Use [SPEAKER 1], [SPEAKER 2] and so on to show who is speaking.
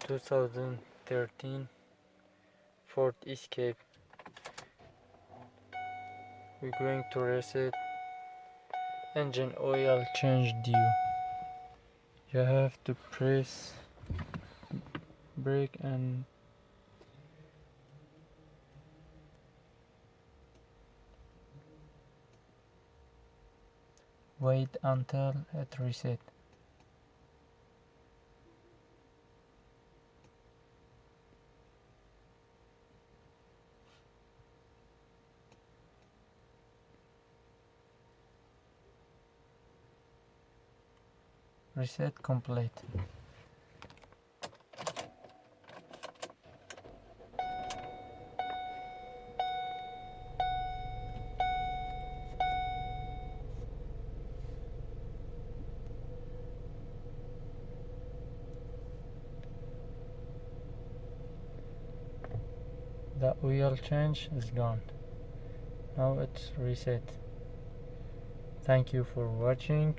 [SPEAKER 1] 2013 Ford Escape. We're going to reset engine oil change due. You have to press brake and wait until it resets. Reset complete. The oil change is gone. Now it's reset. Thank you for watching.